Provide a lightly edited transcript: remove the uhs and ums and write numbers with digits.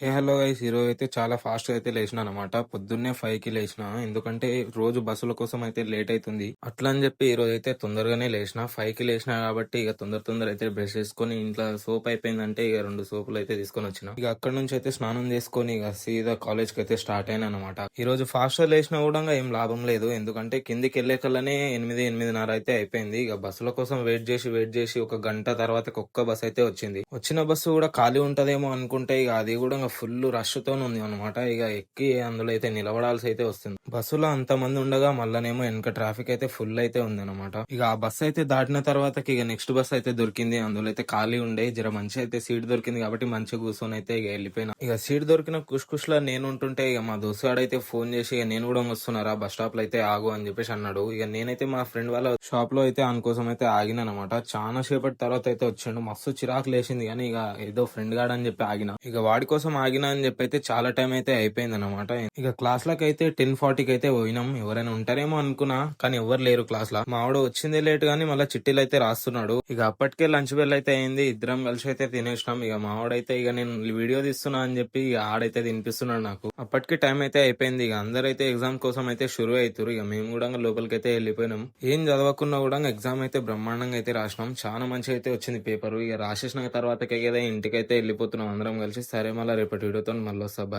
Hello guys, ఈరోజు అయితే చాలా ఫాస్ట్ గా అయితే లేచిన అనమాట. పొద్దున్నే 5కి లేచిన. ఎందుకంటే రోజు బస్సుల కోసం అయితే లేట్ అవుతుంది. అట్లా అని చెప్పి ఈ రోజు అయితే తొందరగానే లేచిన. 5కి లేచిన కాబట్టి ఇక తొందర అయితే బ్రష్ చేసుకొని ఇంట్లో సోప్ అయిపోయిందంటే ఇక 2 సోపులు అయితే తీసుకొని వచ్చిన. ఇక అక్కడ నుంచి అయితే స్నానం చేసుకొని ఇక సీదా కాలేజ్ కి అయితే స్టార్ట్ అయినా అనమాట. ఈ రోజు ఫాస్ట్ గా లేచినా కూడా ఏం లాభం లేదు. ఎందుకంటే కిందికి వెళ్లే కల్లానే 8-8:30 అయితే అయిపోయింది. ఇక బస్సుల కోసం వెయిట్ చేసి ఒక గంట తర్వాత ఒక్క బస్ అయితే వచ్చింది. వచ్చిన బస్సు కూడా ఖాళీ ఉంటదేమో అనుకుంటే ఇక అది కూడా ఫుల్ రష్ తో ఉంది అనమాట. ఇక ఎక్కి అందులో అయితే నిలబడాల్సి అయితే వస్తుంది. బస్సులో అంత మంది ఉండగా మళ్ళనేమో వెనక ట్రాఫిక్ అయితే ఫుల్ అయితే ఉంది అనమాట. ఇక ఆ బస్ అయితే దాటిన తర్వాత ఇక నెక్స్ట్ బస్ అయితే దొరికింది. అందులో అయితే ఖాళీ ఉండే జర మంచి అయితే సీట్ దొరికింది కాబట్టి మంచిగా కూర్చొని అయితే ఇక వెళ్ళిపోయినా. ఇక సీట్ దొరికిన కుష్ లో నేను ఉంటుంటే ఇక మా దోస్తుగాడు అయితే ఫోన్ చేసి ఇక నేను కూడా వస్తున్నారా బస్ స్టాప్ లో అయితే ఆగు అని చెప్పేసి అన్నాడు. ఇక నేనైతే మా ఫ్రెండ్ వాళ్ళ షాప్ లో అయితే ఆయన కోసం అయితే ఆగిన అనమాట. చాలా సేపటి తర్వాత అయితే వచ్చిండు. మస్తు చిరాకు లేచింది కానీ ఇక ఏదో ఫ్రెండ్ గాడు అని చెప్పి ఆగిన. ఇక వాడి కోసం ఆగినా అని చెప్పి అయితే చాలా టైం అయితే అయిపోయింది అనమాట. ఇక క్లాస్ లకు అయితే 10:40కి అయితే పోయినాం. ఎవరైనా ఉంటారేమో అనుకున్నా కానీ ఎవరు లేరు క్లాస్ లా. మా ఆవిడ వచ్చింది లేట్ గానీ మళ్ళీ చిట్టీలు అయితే రాస్తున్నాడు. ఇక అప్పటికే లంచ్ బెల్ అయితే అయింది. ఇద్దరం కలిసి అయితే తినేసినాం. ఇక మా ఆవిడైతే ఇక నేను వీడియో తీస్తున్నా అని చెప్పి ఇక ఆడైతే తినిపిస్తున్నాడు నాకు. అప్పటికి టైం అయితే అయిపోయింది. ఇక అందరైతే ఎగ్జామ్ కోసం అయితే షురు అవుతారు. ఇక మేము కూడా లోపలికి అయితే వెళ్ళిపోయినాం. ఏం చదవకున్నా కూడా ఎగ్జామ్ అయితే బ్రహ్మాండంగా అయితే రాసినాం. చాలా మంచిగా అయితే వచ్చింది పేపర్. ఇక రాసేసిన తర్వాత కదా ఇంటికైతే వెళ్ళిపోతున్నాం అందరం కలిసి. సరే మళ్ళీ రేపటి వీడియోతో మళ్ళీ వస్తా. Bye.